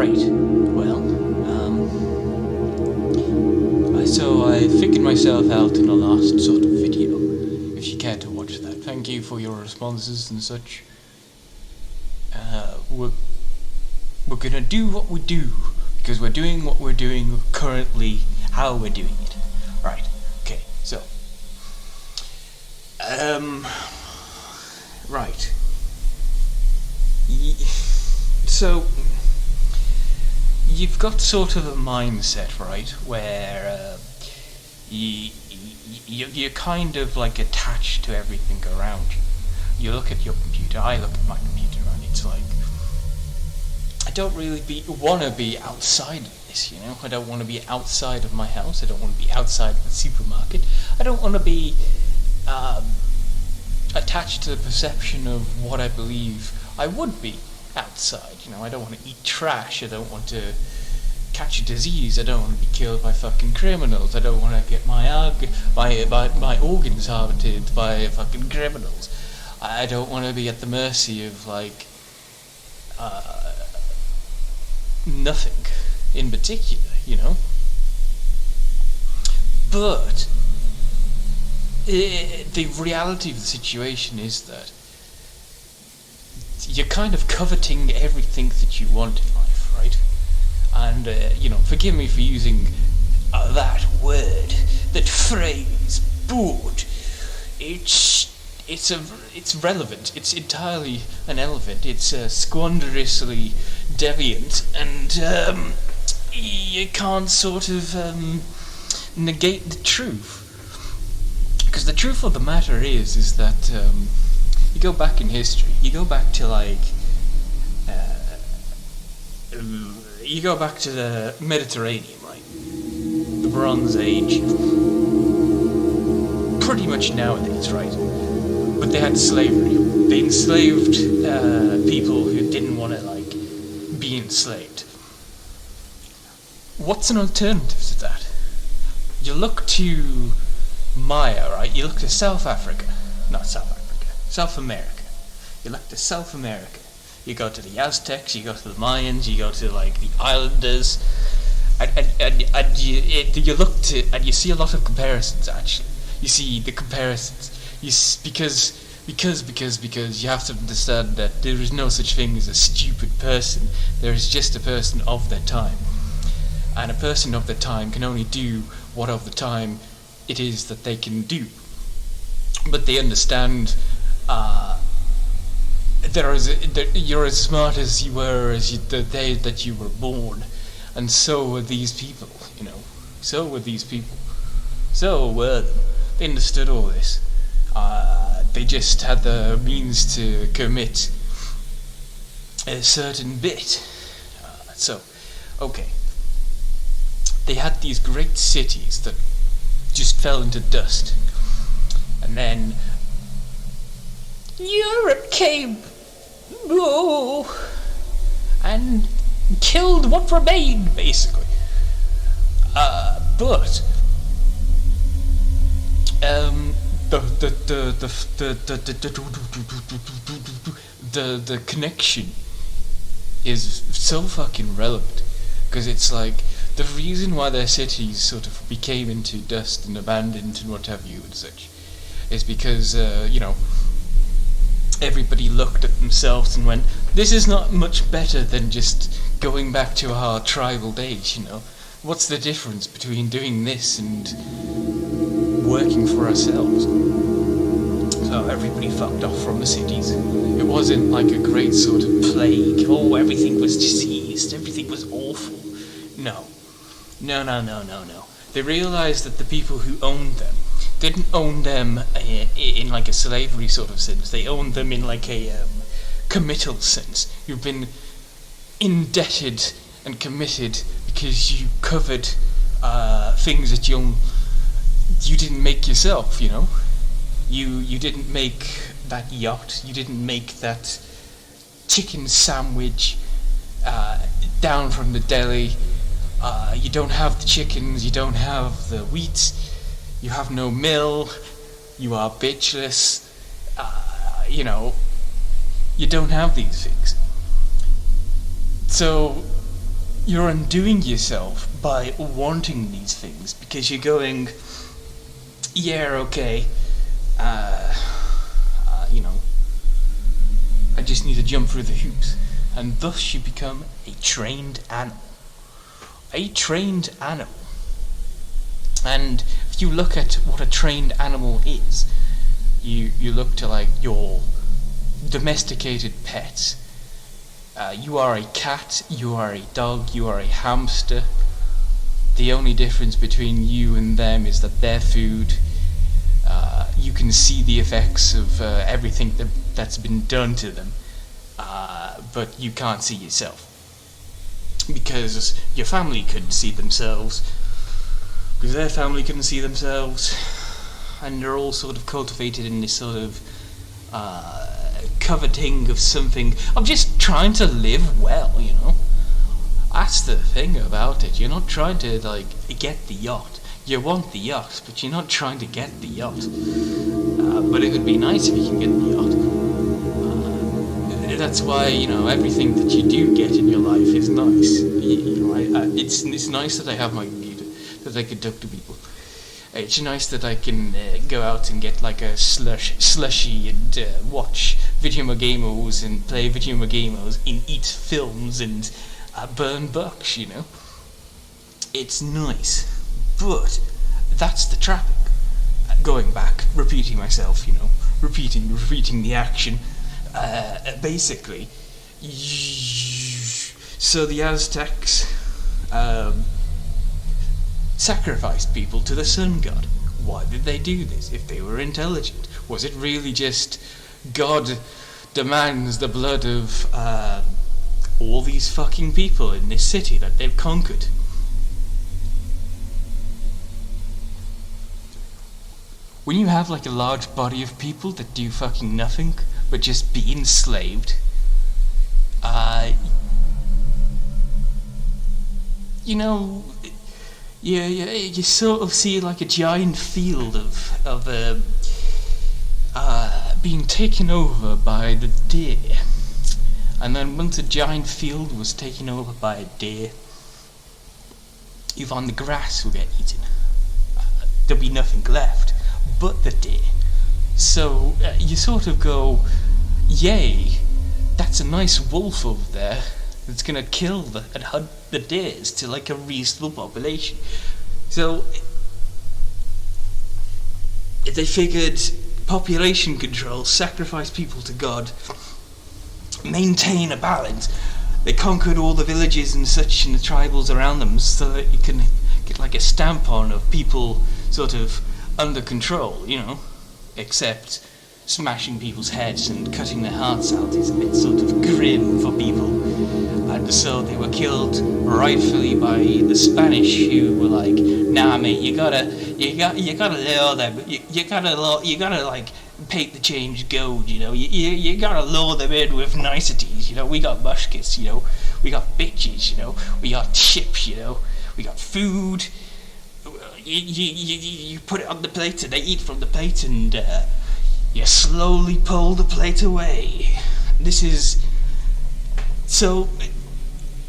Right. Well, so I figured myself out in the last sort of video. If you care to watch that, thank you for your responses and such. We're gonna do what we do because we're doing what we're doing currently. How we're doing it. Right. Okay. So. Right. So. You've got sort of a mindset, right, where you're kind of like attached to everything around you. You look at your computer, I look at my computer, and it's like, I don't really want to be outside of this, you know? I don't want to be outside of my house, I don't want to be outside of the supermarket, I don't want to be attached to the perception of what I believe I would be outside, you know. I don't want to eat trash, I don't want to catch a disease, I don't want to be killed by fucking criminals, I don't want to get my organs harvested by fucking criminals. I don't want to be at the mercy of like nothing in particular, you know. But the reality of the situation is that you're kind of coveting everything that you want in life, right? And, forgive me for using that word, that phrase, but it's relevant, it's entirely irrelevant, it's squanderously deviant, and you can't sort of negate the truth. Because the truth of the matter is that you go back in history, you go back to you go back to the Mediterranean, right? The Bronze Age. Pretty much nowadays, right? But they had slavery. They enslaved people who didn't want to, be enslaved. What's an alternative to that? You look to Maya, right? You look to South America. You look to South America. You go to the Aztecs, you go to the Mayans, you go to the Islanders, and you look to, and you see a lot of comparisons. Actually, you see the comparisons. Because you have to understand that there is no such thing as a stupid person. There is just a person of their time, and a person of their time can only do what of the time it is that they can do. But they understand. You're as smart as you were the day that you were born, and so were these people, you know. So were these people. So were them. They understood all this. They just had the means to commit a certain bit. Okay. They had these great cities that just fell into dust, and then Europe came, and killed what remained, basically. But the connection is so fucking relevant, because it's like the reason why their cities sort of became into dust and abandoned and what have you and such is because everybody looked at themselves and went, this is not much better than just going back to our tribal days, you know. What's the difference between doing this and working for ourselves? So everybody fucked off from the cities. It wasn't like a great sort of plague. Oh, everything was diseased, everything was awful. No. They realized that the people who owned them didn't own them in like a slavery sort of sense. They owned them in like a committal sense. You've been indebted and committed because you covered things that you didn't make yourself, you know. You didn't make that yacht, you didn't make that chicken sandwich down from the deli. You don't have the chickens, you don't have the wheat, you have no mill, you are bitchless, you don't have these things. So you're undoing yourself by wanting these things, because you're going, yeah, okay, you know, I just need to jump through the hoops, and thus you become a trained animal. A trained animal. And if you look at what a trained animal is, you look to like your domesticated pets. You are a cat, you are a dog, you are a hamster. The only difference between you and them is that their food, you can see the effects of everything that's been done to them, but you can't see yourself. Because your family couldn't see themselves, because their family couldn't see themselves, and they're all sort of cultivated in this sort of coveting of something, of just trying to live well, you know. That's the thing about it. You're not trying to like get the yacht. You want the yacht, but you're not trying to get the yacht. But it would be nice if you can get the yacht. That's why, you know, everything that you do get in your life is nice. It's nice that I have my computer, that I can talk to people. It's nice that I can go out and get like a slushy and watch video gamos and play video gamos and eat films and burn bucks, you know. It's nice, but that's the traffic. Going back, repeating myself, you know, repeating the action. Basically, so the Aztecs sacrificed people to the sun god. Why did they do this if they were intelligent? Was it really just God demands the blood of all these fucking people in this city that they've conquered? When you have like a large body of people that do fucking nothing but just be enslaved, you know, you sort of see like a giant field of being taken over by the deer. And then once a giant field was taken over by a deer, you find the grass will get eaten. There'll be nothing left but the deer. So you sort of go, yay, that's a nice wolf over there that's gonna kill and hunt the deers to like a reasonable population. So they figured population control, sacrifice people to God, maintain a balance. They conquered all the villages and such and the tribals around them so that you can get like a stamp on of people sort of under control, you know, except smashing people's heads and cutting their hearts out is a bit sort of grim for people. And so they were killed rightfully by the Spanish, who were like, nah mate, you gotta lure them, you gotta like paint the change gold, you know, you gotta lure them in with niceties, you know. We got muskets, you know, we got bitches, you know, we got ships, you know, we got food. You put it on the plate and they eat from the plate, and you slowly pull the plate away. This is... So,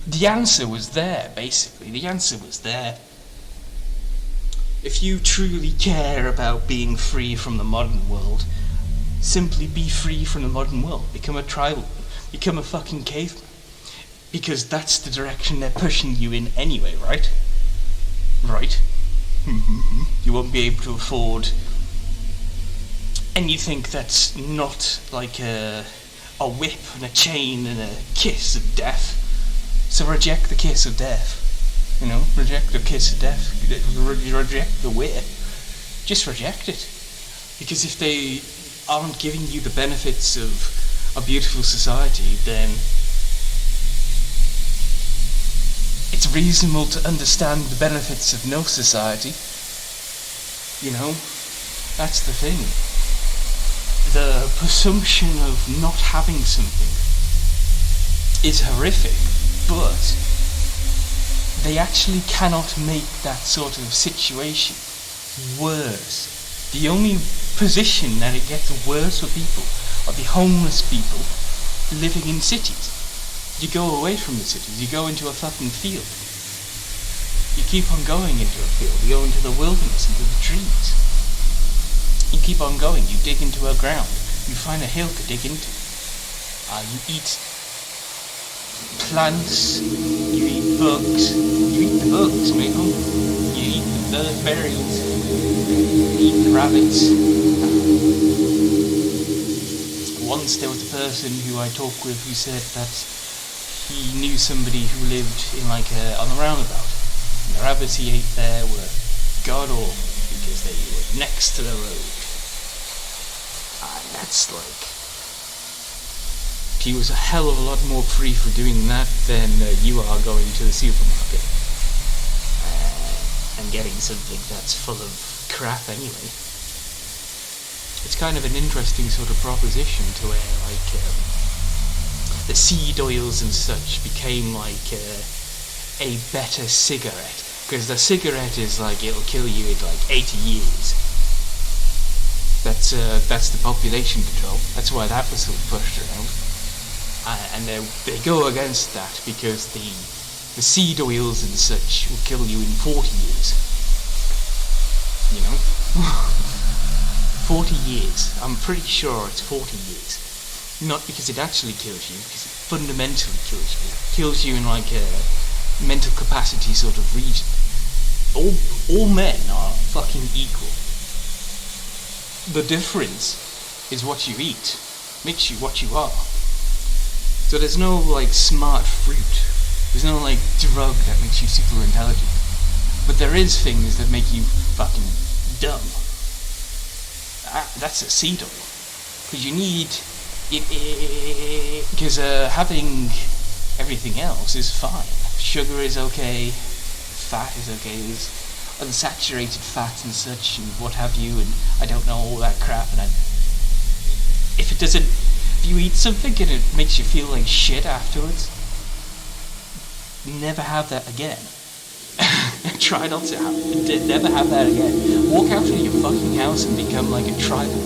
the answer was there, basically. The answer was there. If you truly care about being free from the modern world, simply be free from the modern world. Become a tribal. Become a fucking caveman. Because that's the direction they're pushing you in anyway, right? Right? You won't be able to afford anything that's not like a whip and a chain and a kiss of death. So reject the kiss of death. You know, reject the kiss of death. Reject the whip. Just reject it. Because if they aren't giving you the benefits of a beautiful society, then it's reasonable to understand the benefits of no society. You know, that's the thing. The presumption of not having something is horrific, but they actually cannot make that sort of situation worse. The only position that it gets worse for people are the homeless people living in cities. You go away from the cities, you go into a fucking field. You keep on going into a field, you go into the wilderness, into the trees. You keep on going, you dig into a ground, you find a hill to dig into. You eat plants, you eat bugs, you eat the bugs, mate. You eat the berries, you eat the rabbits. Once there was a person who I talked with who said that he knew somebody who lived in on the roundabout. And the rabbits he ate there were god awful because they were next to the road. And that's he was a hell of a lot more free for doing that than you are going to the supermarket and getting something that's full of crap anyway. It's kind of an interesting sort of proposition to where the seed oils and such became a better cigarette, because the cigarette is it'll kill you in 80 years. That's the population control. That's why that was sort of pushed around. And they go against that because the seed oils and such will kill you in 40 years. 40 years. I'm pretty sure it's 40 years. Not because it actually kills you, because it fundamentally kills you. It kills you in a mental capacity sort of region. All men are fucking equal. The difference is what you eat. Makes you what you are. So there's no smart fruit. There's no drug that makes you super intelligent. But there is things that make you fucking dumb. That's a seed oil. Because you need it. Because having everything else is fine. Sugar is okay. Fat is okay. There's unsaturated fat and such and what have you, and I don't know, all that crap. And if you eat something and it makes you feel like shit afterwards, never have that again. Try not to never have that again. Walk out of your fucking house and become a tribal.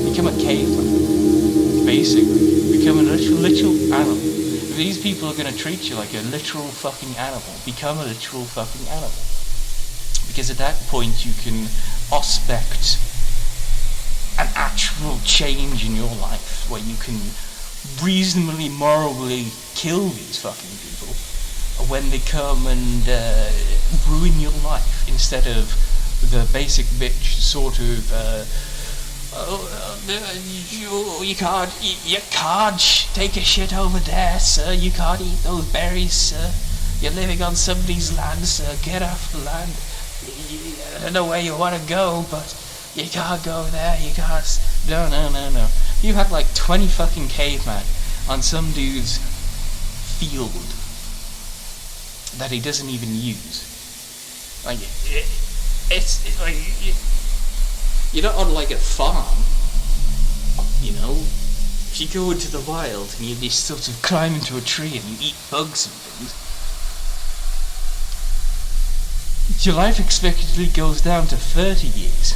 Become a caveman. Basically. Become a literal animal. If these people are going to treat you like a literal fucking animal, become a literal fucking animal. Because at that point you can expect an actual change in your life, where you can reasonably, morally kill these fucking people when they come and ruin your life, instead of the basic bitch sort of you can't take a shit over there, sir, you can't eat those berries, sir, you're living on somebody's land, sir, get off the land, I don't know where you want to go, but you can't go there, you can't, no. You have 20 fucking cavemen on some dude's field that he doesn't even use. You're not on a farm, If you go into the wild and you just sort of climb into a tree and you eat bugs and things, your life expectancy goes down to 30 years.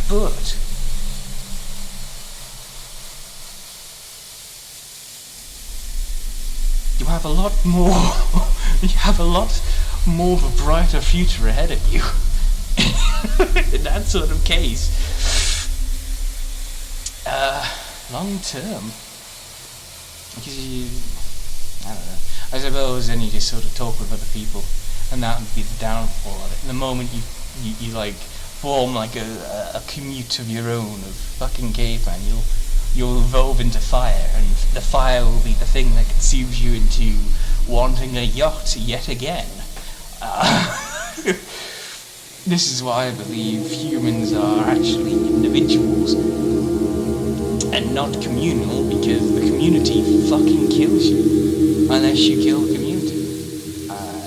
But you have a lot more of a brighter future ahead of you. In that sort of case, long term, because I don't know, I suppose then you just sort of talk with other people, and that would be the downfall of it. And the moment you form a commute of your own of fucking caveman, you'll evolve into fire, and the fire will be the thing that consumes you into wanting a yacht yet again. This is why I believe humans are actually individuals and not communal, because the community fucking kills you unless you kill the community.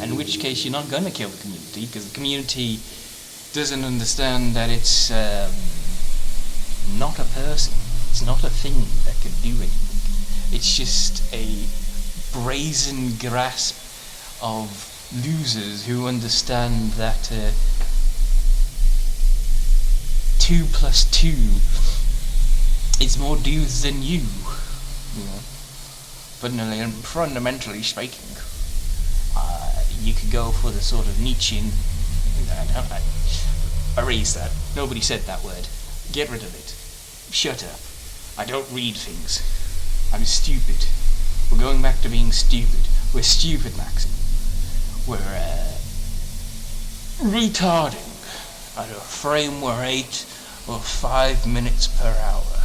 In which case you're not going to kill the community, because the community doesn't understand that it's not a person. It's not a thing that can do anything. It's just a brazen grasp of losers who understand that 2 plus 2 is more dudes than you know. fundamentally speaking, you could go for the sort of Nietzschean. Erase that. Nobody said that word. Get rid of it. Shut up. I don't read things. I'm stupid. We're going back to being stupid. We're stupid, Maxim. We're retarding at a frame rate of 5 minutes per hour.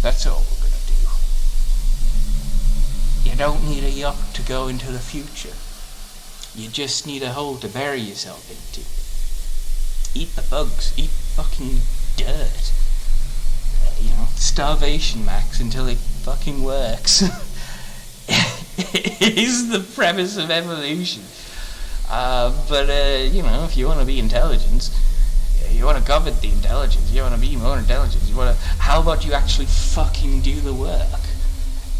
That's all we're gonna do. You don't need a yacht to go into the future. You just need a hole to bury yourself into. Eat the bugs. Eat fucking dirt. Starvation, Max, until it fucking works. It is the premise of evolution. But if you want to be intelligent, you want to covet the intelligence, you want to be more intelligent, how about you actually fucking do the work?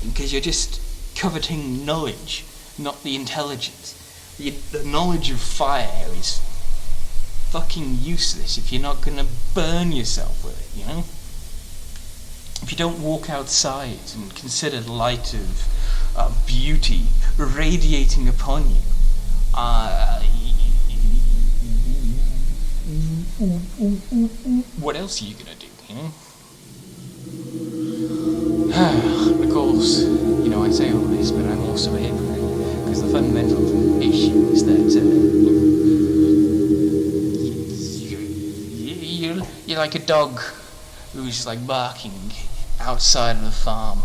Because you're just coveting knowledge, not the intelligence. The knowledge of fire is fucking useless if you're not gonna burn yourself with it, If you don't walk outside and consider the light of beauty radiating upon you, what else are you gonna do, Of course, I say all this, but I'm also a hypocrite, because the fundamental issue is that you're like a dog who's just like barking outside of the farm.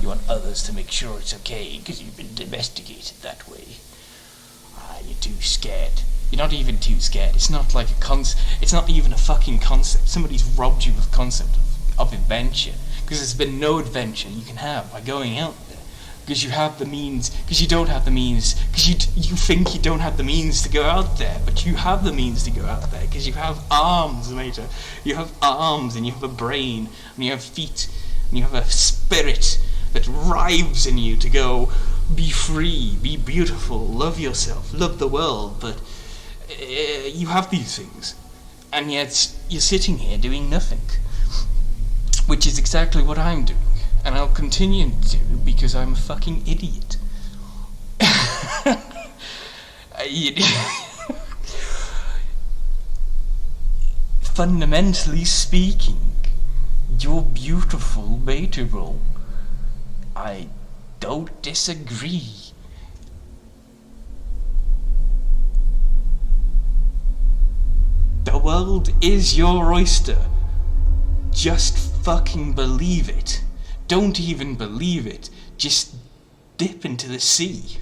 You want others to make sure it's okay because you've been domesticated that way. You're too scared. You're not even too scared. It's not like it's not even a fucking concept. Somebody's robbed you of the concept of adventure, because there's been no adventure you can have by going out there. Because you have the means, because you don't have the means, because you think you don't have the means to go out there, but you have the means to go out there, because you have arms, later. You have arms, and you have a brain, and you have feet, and you have a spirit that rives in you to go, be free, be beautiful, love yourself, love the world, but you have these things, and yet you're sitting here doing nothing, which is exactly what I'm doing. And I'll continue to do because I'm a fucking idiot. Fundamentally speaking, you're beautiful, Beethoven. I don't disagree. The world is your oyster. Just fucking believe it. Don't even believe it. Just dip into the sea.